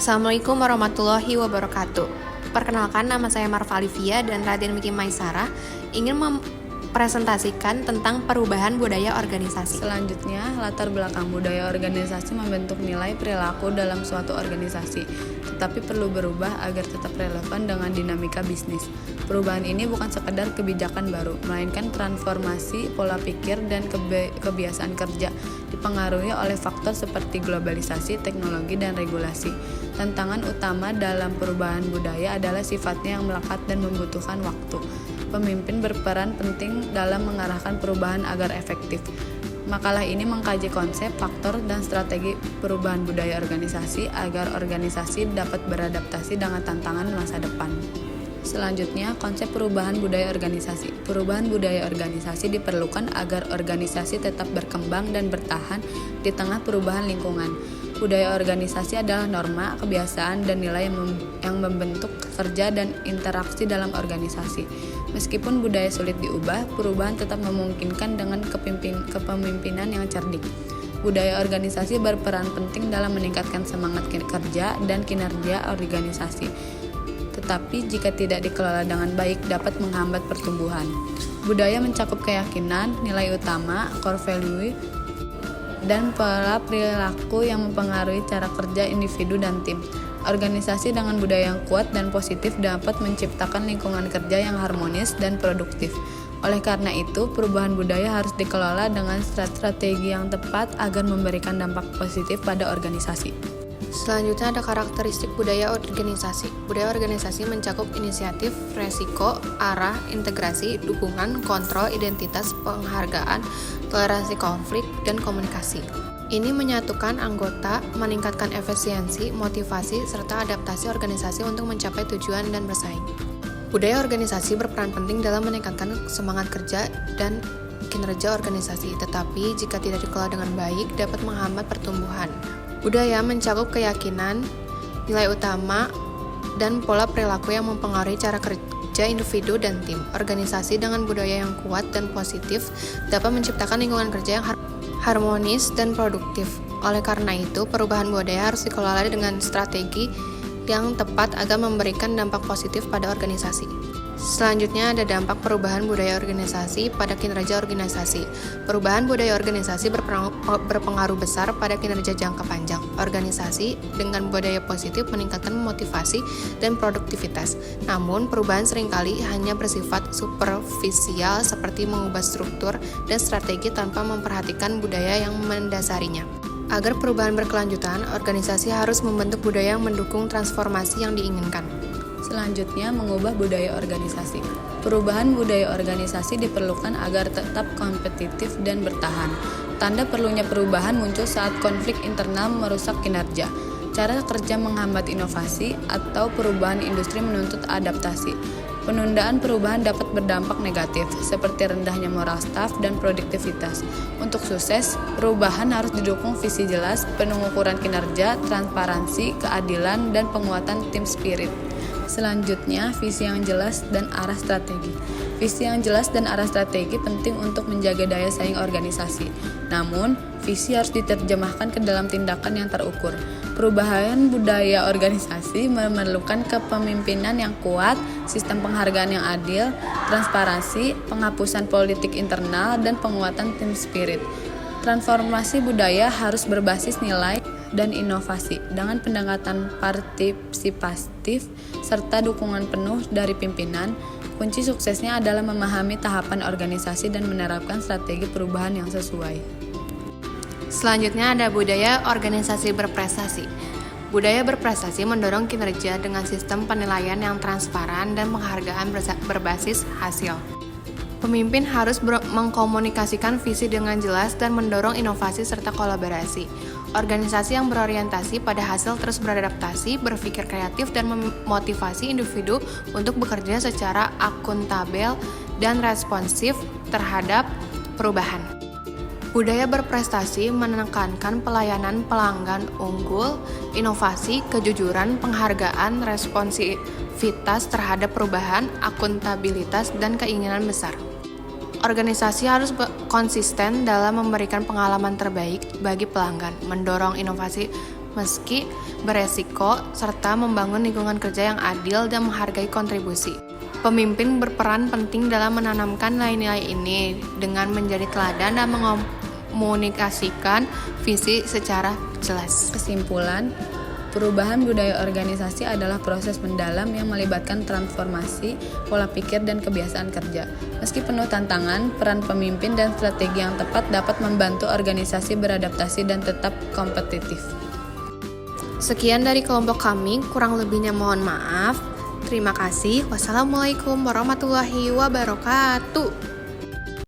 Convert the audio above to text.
Assalamualaikum warahmatullahi wabarakatuh. Perkenalkan, nama saya Marfa Alivia dan Raden Miki Maisara ingin mempresentasikan tentang perubahan budaya organisasi. Selanjutnya, latar belakang budaya organisasi membentuk nilai perilaku dalam suatu organisasi, tetapi perlu berubah agar tetap relevan dengan dinamika bisnis. Perubahan ini bukan sekedar kebijakan baru, melainkan transformasi pola pikir dan kebiasaan kerja, dipengaruhi oleh faktor seperti globalisasi, teknologi, dan regulasi. Tantangan utama dalam perubahan budaya adalah sifatnya yang melekat dan membutuhkan waktu. Pemimpin berperan penting dalam mengarahkan perubahan agar efektif. Makalah ini mengkaji konsep, faktor, dan strategi perubahan budaya organisasi agar organisasi dapat beradaptasi dengan tantangan masa depan. Selanjutnya, konsep perubahan budaya organisasi. Perubahan budaya organisasi diperlukan agar organisasi tetap berkembang dan bertahan di tengah perubahan lingkungan. Budaya organisasi adalah norma, kebiasaan, dan nilai yang membentuk kerja dan interaksi dalam organisasi. Meskipun budaya sulit diubah, perubahan tetap memungkinkan dengan kepemimpinan yang cerdik. Budaya organisasi berperan penting dalam meningkatkan semangat kerja dan kinerja organisasi. Tetapi jika tidak dikelola dengan baik dapat menghambat pertumbuhan. Budaya mencakup keyakinan, nilai utama, core value, dan pola perilaku yang mempengaruhi cara kerja individu dan tim. Organisasi dengan budaya yang kuat dan positif dapat menciptakan lingkungan kerja yang harmonis dan produktif. Oleh karena itu, perubahan budaya harus dikelola dengan strategi yang tepat agar memberikan dampak positif pada organisasi. Selanjutnya ada karakteristik budaya organisasi. Budaya organisasi mencakup inisiatif, resiko, arah, integrasi, dukungan, kontrol, identitas, penghargaan, toleransi konflik, dan komunikasi. Ini menyatukan anggota, meningkatkan efisiensi, motivasi, serta adaptasi organisasi untuk mencapai tujuan dan bersaing. Budaya organisasi berperan penting dalam meningkatkan semangat kerja dan kinerja organisasi, tetapi jika tidak dikelola dengan baik dapat menghambat pertumbuhan. Budaya mencakup keyakinan, nilai utama, dan pola perilaku yang mempengaruhi cara kerja individu dan tim. Organisasi dengan budaya yang kuat dan positif dapat menciptakan lingkungan kerja yang harmonis dan produktif. Oleh karena itu, perubahan budaya harus dikelola dengan strategi yang tepat agar memberikan dampak positif pada organisasi. Selanjutnya ada dampak perubahan budaya organisasi pada kinerja organisasi. Perubahan budaya organisasi berpengaruh besar pada kinerja jangka panjang. Organisasi dengan budaya positif meningkatkan motivasi dan produktivitas. Namun, perubahan seringkali hanya bersifat superficial seperti mengubah struktur dan strategi tanpa memperhatikan budaya yang mendasarinya. Agar perubahan berkelanjutan, organisasi harus membentuk budaya yang mendukung transformasi yang diinginkan. Selanjutnya, mengubah budaya organisasi. Perubahan budaya organisasi diperlukan agar tetap kompetitif dan bertahan. Tanda perlunya perubahan muncul saat konflik internal merusak kinerja, cara kerja menghambat inovasi, atau perubahan industri menuntut adaptasi. Penundaan perubahan dapat berdampak negatif, seperti rendahnya moral staf dan produktivitas. Untuk sukses, perubahan harus didukung visi jelas, pengukuran kinerja, transparansi, keadilan, dan penguatan tim spirit. Selanjutnya, visi yang jelas dan arah strategi. Visi yang jelas dan arah strategi penting untuk menjaga daya saing organisasi. Namun, visi harus diterjemahkan ke dalam tindakan yang terukur. Perubahan budaya organisasi memerlukan kepemimpinan yang kuat, sistem penghargaan yang adil, transparansi, penghapusan politik internal, dan penguatan tim spirit. Transformasi budaya harus berbasis nilai dan inovasi dengan pendekatan partisipatif serta dukungan penuh dari pimpinan. Kunci suksesnya adalah memahami tahapan organisasi dan menerapkan strategi perubahan yang sesuai. Selanjutnya ada budaya organisasi berprestasi. Budaya berprestasi mendorong kinerja dengan sistem penilaian yang transparan dan penghargaan berbasis hasil. Pemimpin harus mengkomunikasikan visi dengan jelas dan mendorong inovasi serta kolaborasi. Organisasi yang berorientasi pada hasil terus beradaptasi, berpikir kreatif, dan memotivasi individu untuk bekerja secara akuntabel dan responsif terhadap perubahan. Budaya berprestasi menekankan pelayanan pelanggan unggul, inovasi, kejujuran, penghargaan, responsivitas terhadap perubahan, akuntabilitas, dan keinginan besar. Organisasi harus konsisten dalam memberikan pengalaman terbaik bagi pelanggan, mendorong inovasi meski beresiko, serta membangun lingkungan kerja yang adil dan menghargai kontribusi. Pemimpin berperan penting dalam menanamkan nilai-nilai ini dengan menjadi teladan dan mengomunikasikan visi secara jelas. Kesimpulan, perubahan budaya organisasi adalah proses mendalam yang melibatkan transformasi pola pikir dan kebiasaan kerja. Meski penuh tantangan, peran pemimpin dan strategi yang tepat dapat membantu organisasi beradaptasi dan tetap kompetitif. Sekian dari kelompok kami, kurang lebihnya mohon maaf. Terima kasih. Wassalamualaikum warahmatullahi wabarakatuh.